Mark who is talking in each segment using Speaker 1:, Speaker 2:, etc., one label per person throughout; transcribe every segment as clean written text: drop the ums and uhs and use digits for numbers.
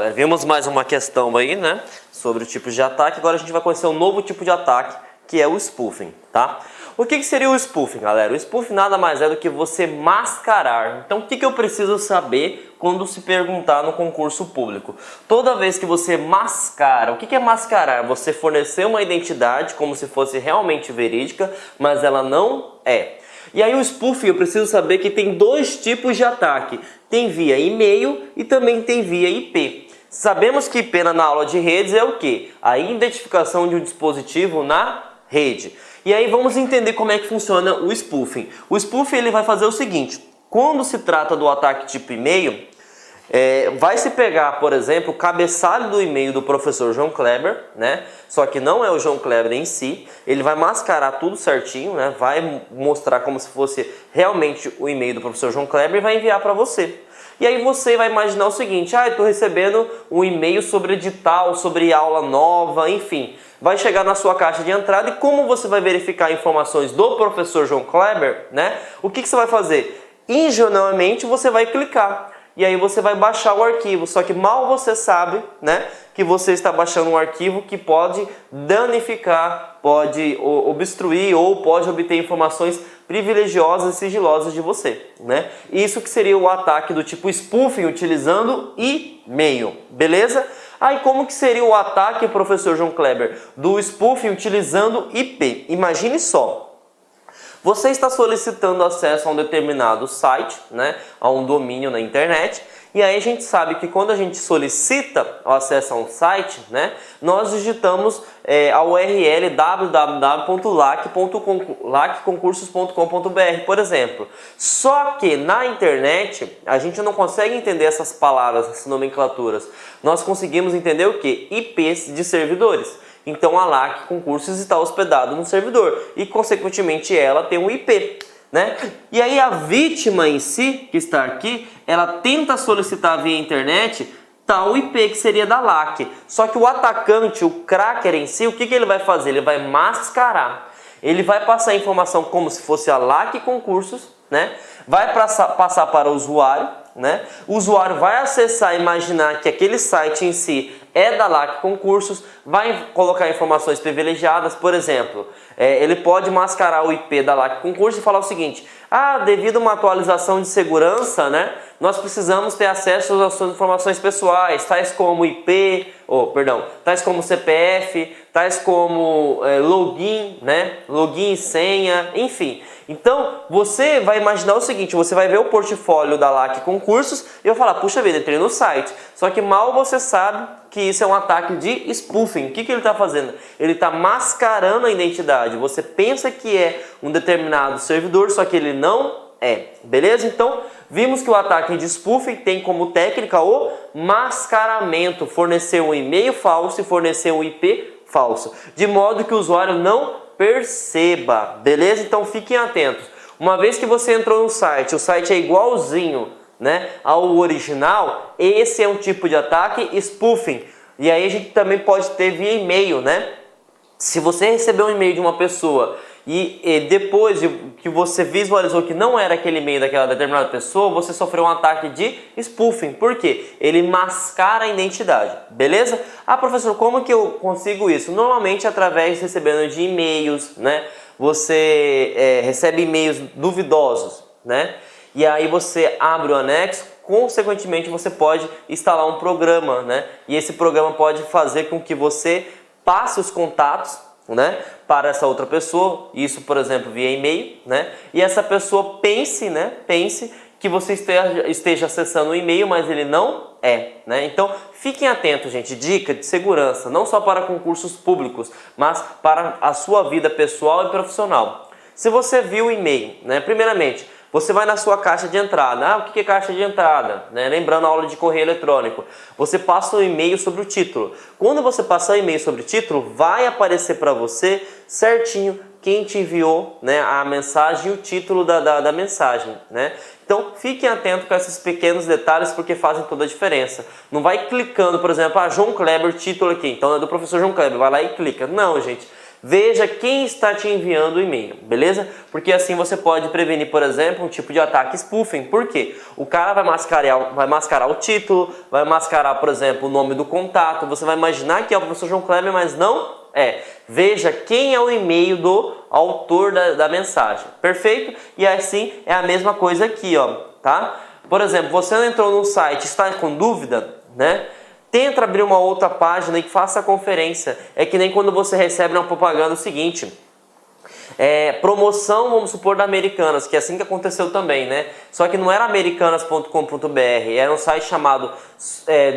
Speaker 1: galera, vimos mais uma questão aí, né, sobre o tipo de ataque. Agora a gente vai conhecer um novo tipo de ataque, que é o spoofing, tá? O que seria o spoofing, galera? O spoofing nada mais é do que você mascarar. Então o que eu preciso saber quando se perguntar no concurso público? Toda vez que você mascara, o que é mascarar? Você fornecer uma identidade como se fosse realmente verídica, mas ela não é. E aí o spoofing eu preciso saber que tem dois tipos de ataque. Tem via e-mail e também tem via IP. Sabemos que IP na aula de redes é o quê? A identificação de um dispositivo na rede. E aí vamos entender como é que funciona o spoofing. O spoofing ele vai fazer o seguinte: quando se trata do ataque tipo e-mail, vai se pegar, por exemplo, o cabeçalho do e-mail do professor João Kleber, né? Só que não é o João Kleber em si. Ele vai mascarar tudo certinho, né? Vai mostrar como se fosse realmente o e-mail do professor João Kleber e vai enviar para você. E aí você vai imaginar o seguinte: eu estou recebendo um e-mail sobre edital, sobre aula nova, enfim. Vai chegar na sua caixa de entrada e como você vai verificar informações do professor João Kleber, né? O que você vai fazer? Ingenuamente você vai clicar. E aí você vai baixar o arquivo, só que mal você sabe, né, que você está baixando um arquivo que pode danificar, pode obstruir ou pode obter informações privilegiosas e sigilosas de você, né? Isso que seria o ataque do tipo spoofing utilizando e-mail, beleza? Aí como que seria o ataque, professor João Kleber, do spoofing utilizando IP? Imagine só. Você está solicitando acesso a um determinado site, né, a um domínio na internet, e aí a gente sabe que quando a gente solicita o acesso a um site, né, nós digitamos a URL www.lacconcursos.com.br, por exemplo. Só que na internet a gente não consegue entender essas palavras, essas nomenclaturas. Nós conseguimos entender o que? IPs de servidores. Então a LAC Concursos está hospedado no servidor e consequentemente ela tem um IP, né? E aí a vítima em si, que está aqui, ela tenta solicitar via internet tal IP que seria da LAC. Só que o atacante, o cracker em si, o que ele vai fazer? Ele vai mascarar. Ele vai passar a informação como se fosse a LAC Concursos, né? Vai passar para o usuário, né? O usuário vai acessar e imaginar que aquele site em si é da LAC Concursos, vai colocar informações privilegiadas, por exemplo, ele pode mascarar o IP da LAC Concursos e falar o seguinte: devido a uma atualização de segurança, né, nós precisamos ter acesso às suas informações pessoais, tais como tais como CPF, tais como login, né, login e senha, enfim. Então, você vai imaginar o seguinte: você vai ver o portfólio da LAC Concursos e vai falar, puxa vida, entrei no site. Só que mal você sabe que isso é um ataque de spoofing. O que ele está fazendo? Ele está mascarando a identidade. Você pensa que é um determinado servidor, só que ele não é. Beleza? Então, vimos que o ataque de spoofing tem como técnica o mascaramento. Fornecer um e-mail falso e fornecer um IP falso. De modo que o usuário não perceba, beleza? Então fiquem atentos. Uma vez que você entrou no site, o site é igualzinho, né, ao original, esse é um tipo de ataque spoofing. E aí a gente também pode ter via e-mail, né? Se você recebeu um e-mail de uma pessoa e depois que você visualizou que não era aquele e-mail daquela determinada pessoa, você sofreu um ataque de spoofing. Por quê? Ele mascara a identidade, beleza? Professor, como que eu consigo isso? Normalmente através de recebendo de e-mails, né? Você recebe e-mails duvidosos, né? E aí você abre o anexo, consequentemente você pode instalar um programa, né? E esse programa pode fazer com que você passe os contatos, né, para essa outra pessoa, isso, por exemplo, via e-mail, né? E essa pessoa pense que você esteja acessando o e-mail, mas ele não é, né? Então, fiquem atentos, gente. Dica de segurança, não só para concursos públicos, mas para a sua vida pessoal e profissional. Se você viu o e-mail, né, primeiramente, você vai na sua caixa de entrada. O que é caixa de entrada? Né? Lembrando a aula de correio eletrônico. Você passa um e-mail sobre o título. Quando você passar o e-mail sobre o título, vai aparecer para você certinho quem te enviou, né, a mensagem e o título da mensagem, né? Então, fiquem atentos com esses pequenos detalhes porque fazem toda a diferença. Não vai clicando, por exemplo, João Kleber, título aqui. Então é do professor João Kleber. Vai lá e clica. Não, gente. Veja quem está te enviando o e-mail, beleza? Porque assim você pode prevenir, por exemplo, um tipo de ataque spoofing. Por quê? O cara vai mascarar o título, vai mascarar, por exemplo, o nome do contato. Você vai imaginar que é o professor João Kleber, mas não é. Veja quem é o e-mail do autor da mensagem, perfeito? E assim é a mesma coisa aqui, ó, tá? Por exemplo, você entrou no site, está com dúvida, né? Tenta abrir uma outra página e faça a conferência. É que nem quando você recebe uma propaganda o seguinte: promoção, vamos supor, da Americanas, que é assim que aconteceu também, né? Só que não era americanas.com.br, era um site chamado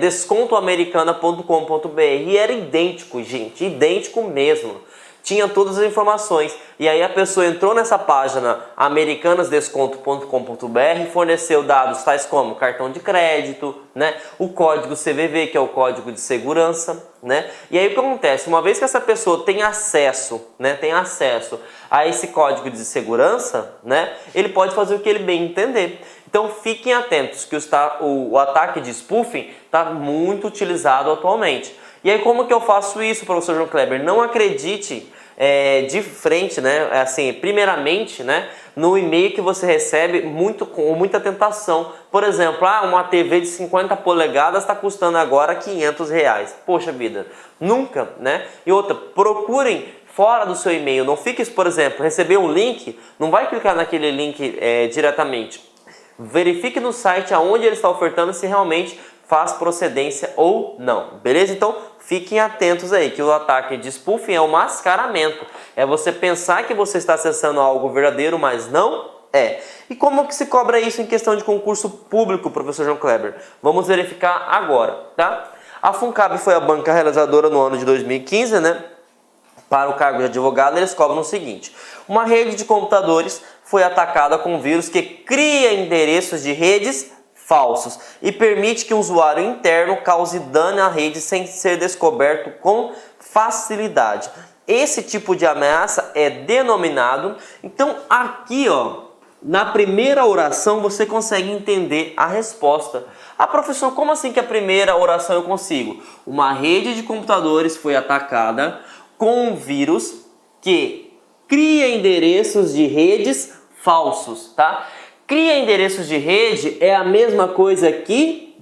Speaker 1: descontoamericana.com.br e era idêntico, gente, idêntico mesmo. Tinha todas as informações. E aí a pessoa entrou nessa página americanasdesconto.com.br, forneceu dados tais como cartão de crédito, né? O código CVV, que é o código de segurança, né? E aí o que acontece? Uma vez que essa pessoa tem acesso, né? Tem acesso a esse código de segurança, né? Ele pode fazer o que ele bem entender. Então fiquem atentos que o ataque de spoofing está muito utilizado atualmente. E aí como que eu faço isso, professor João Kleber? Não acredite de frente, né? Assim, primeiramente, né? No e-mail que você recebe com muita tentação. Por exemplo, uma TV de 50 polegadas está custando agora R$500. Poxa vida, nunca, né? E outra, procurem fora do seu e-mail. Não fique, por exemplo, receber um link, não vai clicar naquele link diretamente. Verifique no site aonde ele está ofertando se realmente faz procedência ou não, beleza? Então fiquem atentos aí que o ataque de spoofing é o mascaramento, é você pensar que você está acessando algo verdadeiro, mas não é. E como que se cobra isso em questão de concurso público, professor João Kleber? Vamos verificar agora, tá? A FUNCAB foi a banca realizadora no ano de 2015, né? Para o cargo de advogado, eles cobram o seguinte: uma rede de computadores foi atacada com um vírus que cria endereços de redes falsos e permite que o usuário interno cause dano à rede sem ser descoberto com facilidade. Esse tipo de ameaça é denominado. Então aqui, ó, na primeira oração você consegue entender a resposta. Professor, como assim que a primeira oração eu consigo? Uma rede de computadores foi atacada com um vírus que cria endereços de redes falsos, tá? Cria endereços de rede é a mesma coisa que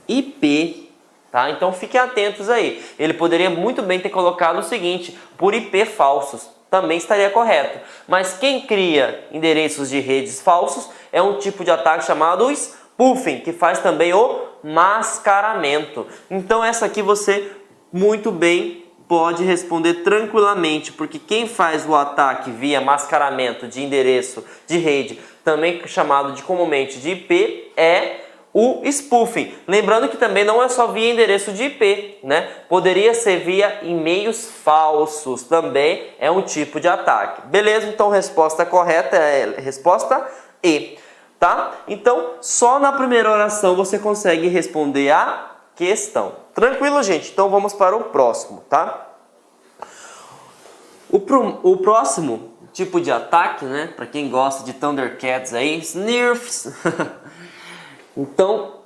Speaker 1: IP, tá? Então fiquem atentos aí. Ele poderia muito bem ter colocado o seguinte: por IP falsos, também estaria correto. Mas quem cria endereços de redes falsos é um tipo de ataque chamado spoofing, que faz também o mascaramento. Então essa aqui você muito bem pode responder tranquilamente, porque quem faz o ataque via mascaramento de endereço de rede, também chamado de comumente de IP, é o spoofing. Lembrando que também não é só via endereço de IP, né? Poderia ser via e-mails falsos, também é um tipo de ataque. Beleza? Então resposta correta é resposta E, tá? Então só na primeira oração você consegue responder a questão. Tranquilo, gente? Então vamos para o próximo, tá? O próximo tipo de ataque, né? Para quem gosta de Thundercats aí, Snifers. Então,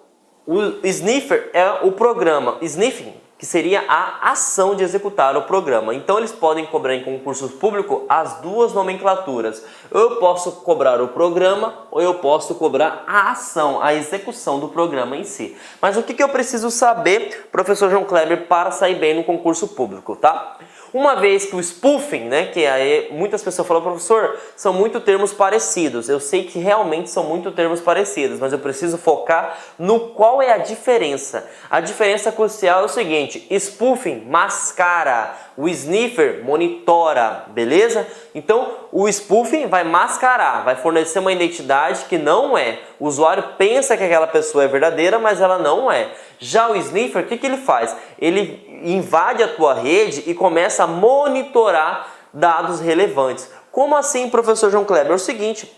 Speaker 1: o Sniffer é o programa. Sniffing, que seria a ação de executar o programa. Então eles podem cobrar em concurso público as duas nomenclaturas. Eu posso cobrar o programa ou eu posso cobrar a ação, a execução do programa em si. Mas o que eu preciso saber, professor João Kleber, para sair bem no concurso público, tá? Uma vez que o spoofing, né, que aí muitas pessoas falam, professor, são muito termos parecidos. Eu sei que realmente são muito termos parecidos, mas eu preciso focar no qual é a diferença. A diferença crucial é o seguinte: spoofing mascara, o sniffer monitora, beleza? Então o spoofing vai mascarar, vai fornecer uma identidade que não é. O usuário pensa que aquela pessoa é verdadeira, mas ela não é. Já o sniffer, o que ele faz? Ele invade a tua rede e começa a monitorar dados relevantes. Como assim, professor João Kleber? É o seguinte: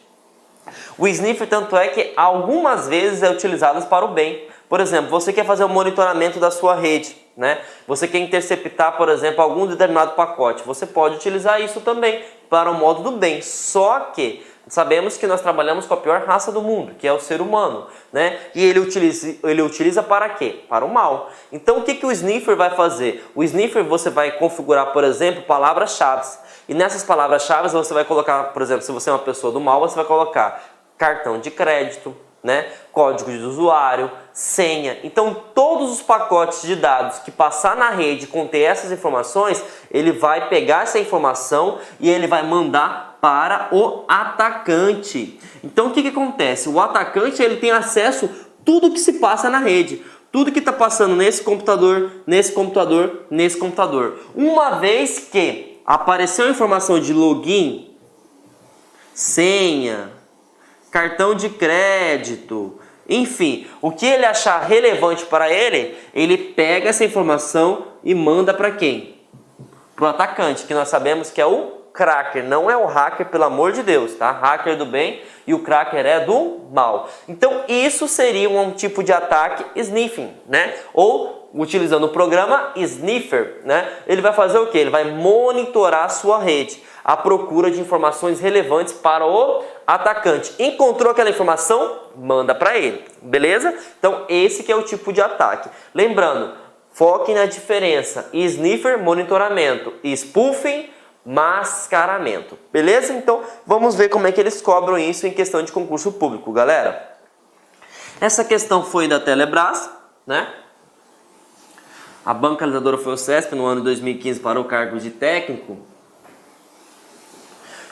Speaker 1: o sniffer, tanto é que algumas vezes é utilizado para o bem. Por exemplo, você quer fazer o monitoramento da sua rede, né? Você quer interceptar, por exemplo, algum determinado pacote. Você pode utilizar isso também para o modo do bem. Só que sabemos que nós trabalhamos com a pior raça do mundo, que é o ser humano, né? E ele utiliza para quê? Para o mal. Então o que o sniffer vai fazer? O sniffer você vai configurar, por exemplo, palavras-chave. E nessas palavras-chave você vai colocar, por exemplo, se você é uma pessoa do mal, você vai colocar cartão de crédito, né? Código de usuário, senha. Então todos os pacotes de dados que passar na rede conter essas informações, ele vai pegar essa informação e ele vai mandar para o atacante. Então o que acontece? O atacante ele tem acesso a tudo que se passa na rede. Tudo que está passando nesse computador, nesse computador, nesse computador. Uma vez que apareceu a informação de login, senha, cartão de crédito, enfim, o que ele achar relevante para ele, ele pega essa informação e manda para quem? Para o atacante, que nós sabemos que é o cracker, não é o hacker, pelo amor de Deus, tá? Hacker do bem e o cracker é do mal. Então isso seria um tipo de ataque sniffing, né? Ou utilizando o programa sniffer, né? Ele vai fazer o quê? Ele vai monitorar a sua rede à procura de informações relevantes para o atacante. Encontrou aquela informação? Manda para ele, beleza? Então esse que é o tipo de ataque. Lembrando, foquem na diferença: sniffer, monitoramento, e spoofing, mascaramento, beleza? Então vamos ver como é que eles cobram isso em questão de concurso público, galera. Essa questão foi da Telebrás, né? A banca realizadora foi o CESP no ano de 2015 para o cargo de técnico.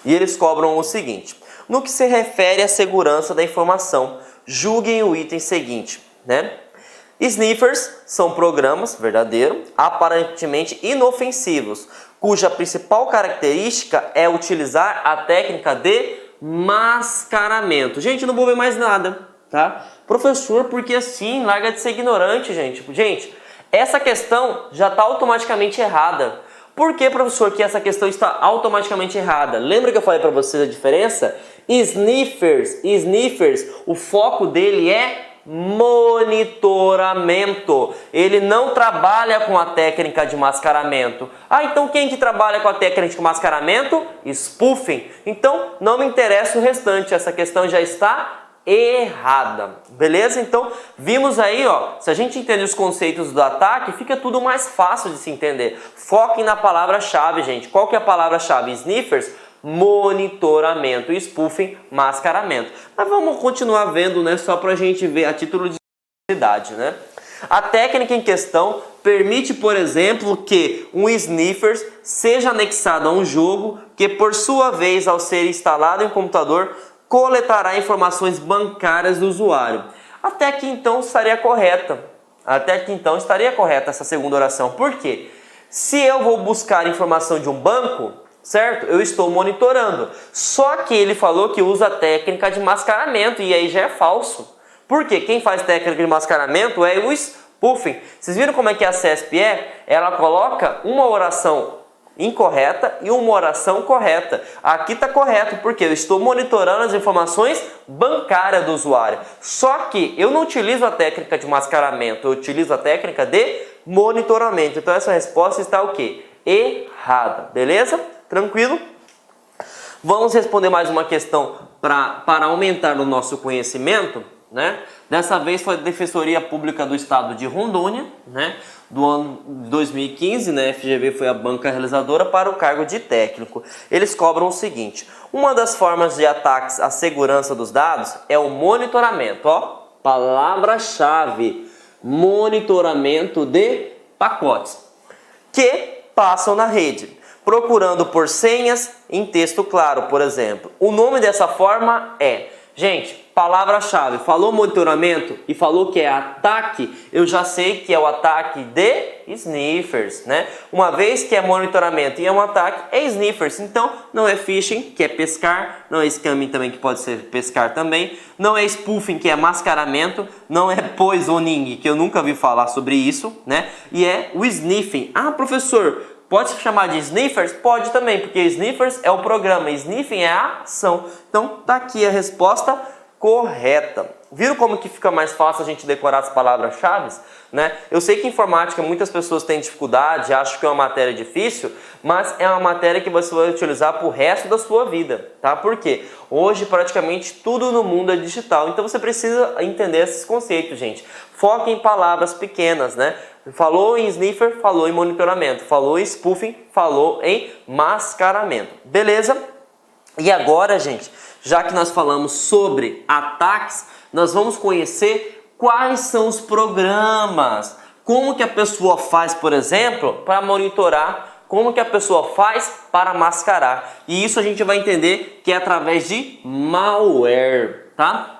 Speaker 1: E eles cobram o seguinte: no que se refere à segurança da informação, julguem o item seguinte, né? Sniffers são programas, verdadeiro, aparentemente inofensivos, cuja principal característica é utilizar a técnica de mascaramento. Gente, não vou ver mais nada, tá? Professor, porque assim, larga de ser ignorante, gente. Gente, essa questão já está automaticamente errada. Por que, professor, que essa questão está automaticamente errada? Lembra que eu falei para vocês a diferença? Sniffers, o foco dele é monitoramento. Ele não trabalha com a técnica de mascaramento. Ah, então quem que trabalha com a técnica de mascaramento? Spoofing. Então não me interessa o restante, essa questão já está errada, beleza? Então vimos aí, ó, se a gente entende os conceitos do ataque, fica tudo mais fácil de se entender. Foquem na palavra-chave, gente. Qual que é a palavra-chave? Sniffers, monitoramento, e spoofing, mascaramento. Mas vamos continuar vendo, né, só para a gente ver a título de curiosidade, né? A técnica em questão permite, por exemplo, que um sniffer seja anexado a um jogo que, por sua vez, ao ser instalado em um computador, coletará informações bancárias do usuário. Até aqui então estaria correta. Essa segunda oração. Por quê? Se eu vou buscar informação de um banco, certo? Eu estou monitorando. Só que ele falou que usa a técnica de mascaramento e aí já é falso. Por quê? Quem faz técnica de mascaramento é o spoofing. Vocês viram como é que a CESP é? Ela coloca uma oração incorreta e uma oração correta. Aqui está correto porque eu estou monitorando as informações bancárias do usuário. Só que eu não utilizo a técnica de mascaramento, eu utilizo a técnica de monitoramento. Então essa resposta está o quê? Errada, beleza? Tranquilo? Vamos responder mais uma questão para aumentar o nosso conhecimento, né? Dessa vez foi a Defensoria Pública do Estado de Rondônia, né? Do ano 2015, né? FGV foi a banca realizadora para o cargo de técnico. Eles cobram o seguinte: uma das formas de ataques à segurança dos dados é o monitoramento, ó, palavra-chave, monitoramento de pacotes que passam na rede, procurando por senhas em texto claro, por exemplo. O nome dessa forma é, gente, palavra-chave, falou monitoramento e falou que é ataque, eu já sei que é o ataque de sniffers, né? Uma vez que é monitoramento e é um ataque, é sniffers. Então, não é phishing, que é pescar, não é scamming também, que pode ser pescar também, não é spoofing, que é mascaramento, não é poisoning, que eu nunca vi falar sobre isso, né? E é o sniffing. Ah, professor, pode se chamar de sniffers? Pode também, porque sniffers é o programa, sniffing é a ação. Então, tá aqui a resposta correta. viram como que fica mais fácil a gente decorar as palavras-chave, né? Eu sei que informática muitas pessoas têm dificuldade, acham que é uma matéria difícil, mas é uma matéria que você vai utilizar pro resto da sua vida, tá? Por quê? Hoje praticamente tudo no mundo é digital, então você precisa entender esses conceitos, gente. Foca em palavras pequenas, né? Falou em sniffer, falou em monitoramento. Falou em spoofing, falou em mascaramento. Beleza? E agora, gente, já que nós falamos sobre ataques, nós vamos conhecer quais são os programas. Como que a pessoa faz, por exemplo, para monitorar, como que a pessoa faz para mascarar. E isso a gente vai entender que é através de malware, tá?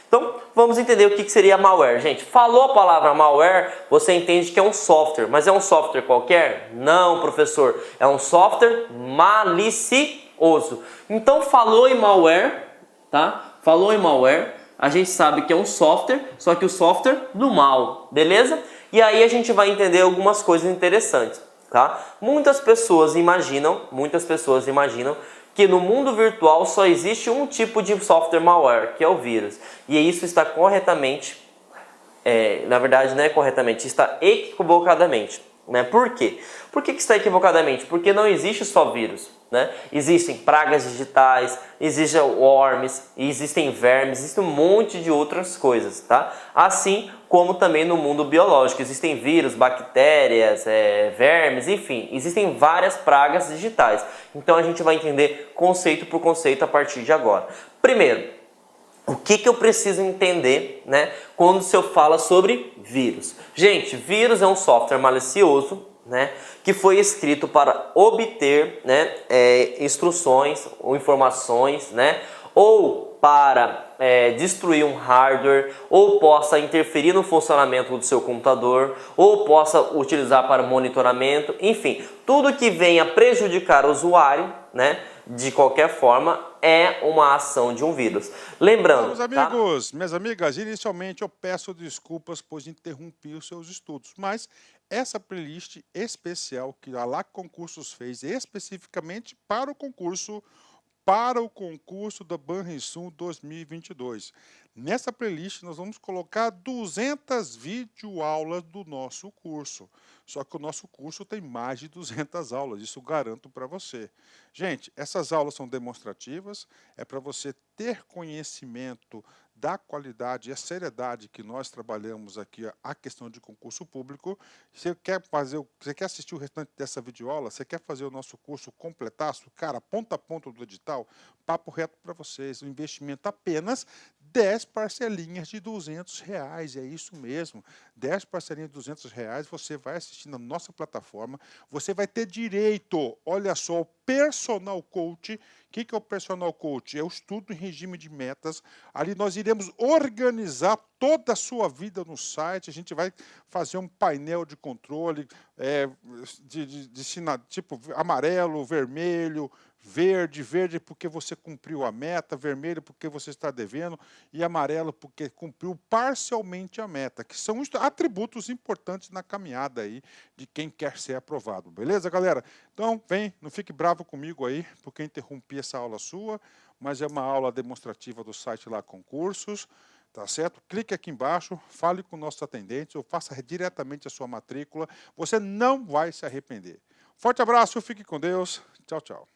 Speaker 1: Então, vamos entender o que seria malware. Gente, falou a palavra malware, você entende que é um software. Mas é um software qualquer? Não, professor. É um software malicioso. Então, falou em malware, tá? Falou em malware, a gente sabe que é um software, só que o software do mal, beleza? E aí a gente vai entender algumas coisas interessantes, tá? Muitas pessoas imaginam que no mundo virtual só existe um tipo de software malware, que é o vírus. E isso está corretamente, na verdade não é corretamente, está equivocadamente. Né? Por quê? Por que está equivocadamente? Porque não existe só vírus. Né? Existem pragas digitais, existem worms, existem vermes, existe um monte de outras coisas. Tá? Assim como também no mundo biológico. Existem vírus, bactérias, vermes, enfim. Existem várias pragas digitais. Então a gente vai entender conceito por conceito a partir de agora. Primeiro, o que eu preciso entender, né, quando se eu falo sobre vírus? Gente, vírus é um software malicioso, né, que foi escrito para obter, né, instruções ou informações, né, ou para destruir um hardware, ou possa interferir no funcionamento do seu computador, ou possa utilizar para monitoramento, enfim, tudo que venha prejudicar o usuário, né, de qualquer forma, é uma ação de um vírus. Lembrando,
Speaker 2: Meus amigos, minhas amigas, inicialmente eu peço desculpas pois interrompi os seus estudos, mas essa playlist especial que a LAC Concursos fez especificamente para o concurso da Banrisul 2022. Nessa playlist nós vamos colocar 200 videoaulas do nosso curso. Só que o nosso curso tem mais de 200 aulas, isso garanto para você. Gente, essas aulas são demonstrativas, é para você ter conhecimento da qualidade e a seriedade que nós trabalhamos aqui a questão de concurso público. Você quer assistir o restante dessa videoaula? Você quer fazer o nosso curso completaço? Cara, ponta a ponta do edital, papo reto para vocês, um investimento apenas 10 parcelinhas de R$ 200, é isso mesmo, 10 parcelinhas de R$ 200, você vai assistir na nossa plataforma, você vai ter direito, olha só, ao personal coach. O que é o personal coach? É o estudo em regime de metas. Ali nós iremos organizar toda a sua vida no site, a gente vai fazer um painel de controle tipo amarelo, vermelho, verde porque você cumpriu a meta, vermelho porque você está devendo e amarelo porque cumpriu parcialmente a meta, que são atributos importantes na caminhada aí de quem quer ser aprovado, beleza, galera? Então, vem, não fique bravo comigo aí, porque eu interrompi essa aula sua, mas é uma aula demonstrativa do site lá Concursos, tá certo? Clique aqui embaixo, fale com nossos atendentes ou faça diretamente a sua matrícula, você não vai se arrepender. Forte abraço, fique com Deus, tchau, tchau.